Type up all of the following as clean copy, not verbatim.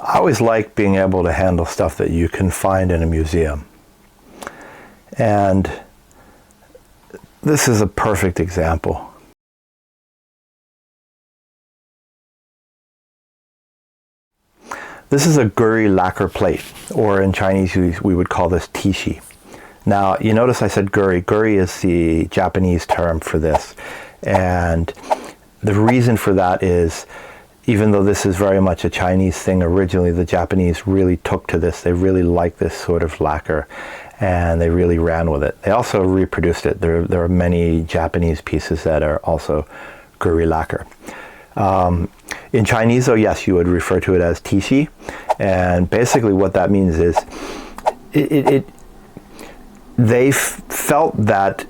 I always like being able to handle stuff that you can find in a museum. And this is a perfect example. This is a guri lacquer plate, or in Chinese we would call this tishi. Now, you notice I said guri. Guri is the Japanese term for this. And the reason for that is, even though this is very much a Chinese thing originally, the Japanese really took to this. They really liked this sort of lacquer, and they really ran with it. They also reproduced it. There are many Japanese pieces that are also guri lacquer. In Chinese, though, yes, you would refer to it as tishi. And basically what that means is they felt that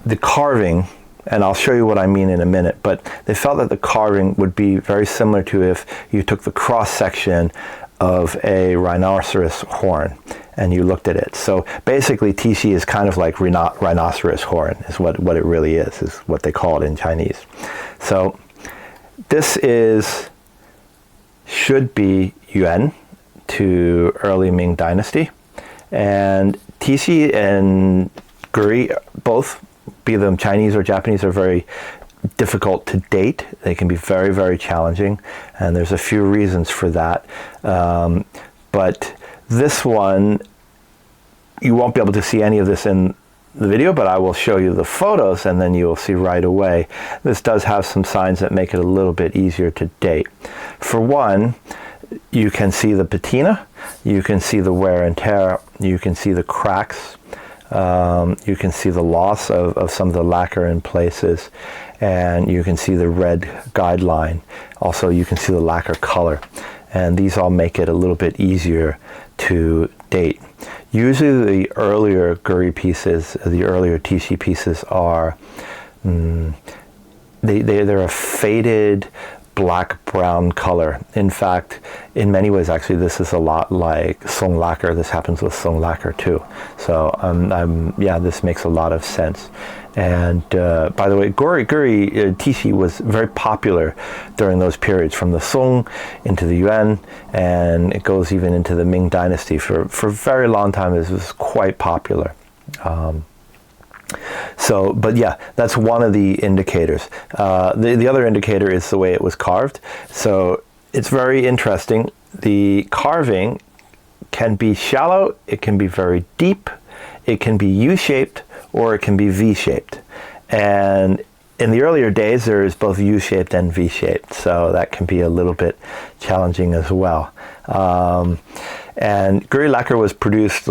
the carving, and I'll show you what I mean in a minute, but they felt that the carving would be very similar to if you took the cross-section of a rhinoceros horn and you looked at it. So basically tishi is kind of like rhinoceros horn, is what it really is what they call it in Chinese. So this should be Yuan to early Ming Dynasty. And tishi and guri, both, be them Chinese or Japanese, are very difficult to date. They can be very, very challenging, and there's a few reasons for that. But this one, you won't be able to see any of this in the video, but I will show you the photos and then you'll see right away. This does have some signs that make it a little bit easier to date. For one, you can see the patina, you can see the wear and tear, you can see the cracks, you can see the loss of some of the lacquer in places, and you can see the red guideline. Also, you can see the lacquer color, and these all make it a little bit easier to date. Usually the earlier guri pieces, the earlier tishi pieces are, they're a faded black-brown color. In fact, in many ways, actually, this is a lot like Song lacquer. This happens with Song lacquer too. So, yeah, this makes a lot of sense. And by the way, guri tishi was very popular during those periods, from the Song into the Yuan, and it goes even into the Ming Dynasty. For a very long time, this was quite popular. So, but yeah, that's one of the indicators. The other indicator is the way it was carved. So it's very interesting. The carving can be shallow, it can be very deep, it can be U-shaped, or it can be V-shaped. And in the earlier days, there is both U-shaped and V-shaped, so that can be a little bit challenging as well. And guri lacquer was produced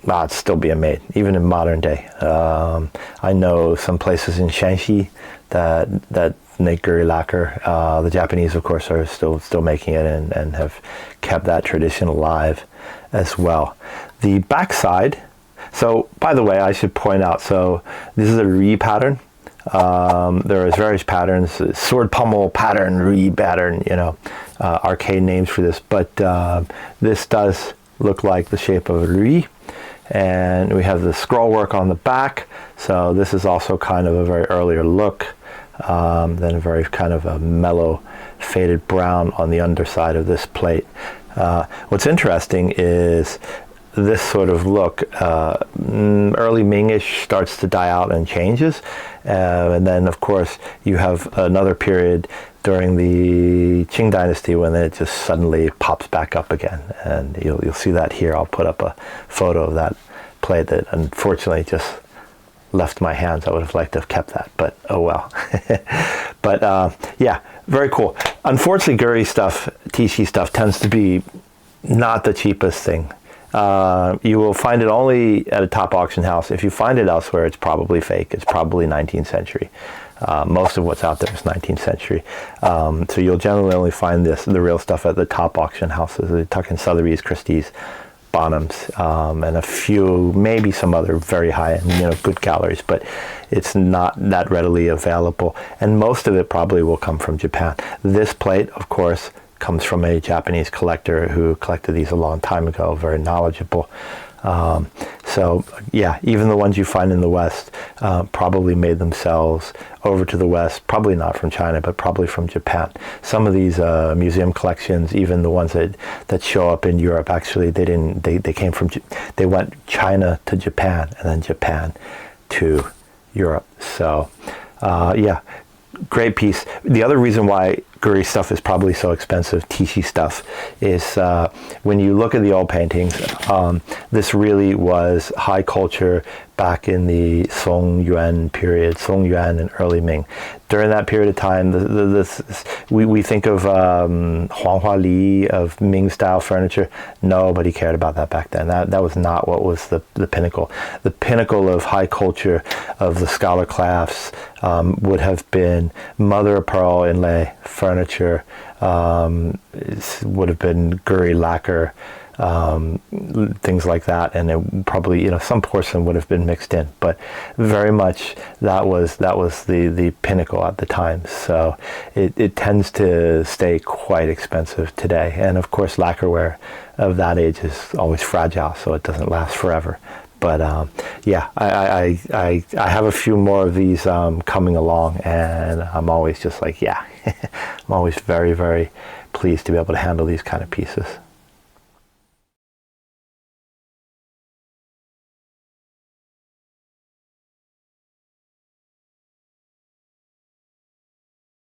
it's still being made, even in modern day. I know some places in Shanxi that make guri lacquer. The Japanese, of course, are still making it and have kept that tradition alive as well. The backside. So, by the way, I should point out, so this is a Ri pattern. There is various patterns, sword pummel pattern, Ri pattern, arcade names for this, but this does look like the shape of a Ri. And we have the scroll work on the back, so this is also kind of a very earlier look, then a very kind of a mellow faded brown on the underside of this plate. What's interesting is this sort of look, early Mingish, starts to die out and changes, and then of course you have another period during the Qing Dynasty when it just suddenly pops back up again, and you'll see that here. I'll put up a photo of that plate that unfortunately just left my hands. I would have liked to have kept that, but oh well. But yeah, very cool. Unfortunately, guri stuff, tishi stuff, tends to be not the cheapest thing. You will find it only at a top auction house. If you find it elsewhere, it's probably fake. It's probably 19th century. Most of what's out there is 19th century. So you'll generally only find the real stuff at the top auction houses, the Tuck & Sotheby's, Christie's, Bonhams, and a few, maybe some other very high-end, good galleries, but it's not that readily available. And most of it probably will come from Japan. This plate, of course, comes from a Japanese collector who collected these a long time ago, very knowledgeable. So yeah, even the ones you find in the West probably made themselves over to the West, probably not from China, but probably from Japan. Some of these museum collections, even the ones that show up in Europe, actually they came from, they went China to Japan and then Japan to Europe. So yeah, great piece. The other reason why Guri stuff is probably so expensive, Tishi stuff, is when you look at the old paintings, this really was high culture back in the Song Yuan period, Song Yuan and early Ming. During that period of time, we think of Huanghua Li, of Ming style furniture. Nobody cared about that back then. That was not what was the pinnacle. The pinnacle of high culture of the scholar class would have been mother of pearl inlay furniture, would have been Guri lacquer, things like that, and it probably, you know, some porcelain would have been mixed in, but very much that was the pinnacle at the time. So it tends to stay quite expensive today, and of course lacquerware of that age is always fragile, so it doesn't last forever. But yeah, I have a few more of these coming along, and I'm always just like, yeah, I'm always very, very pleased to be able to handle these kind of pieces.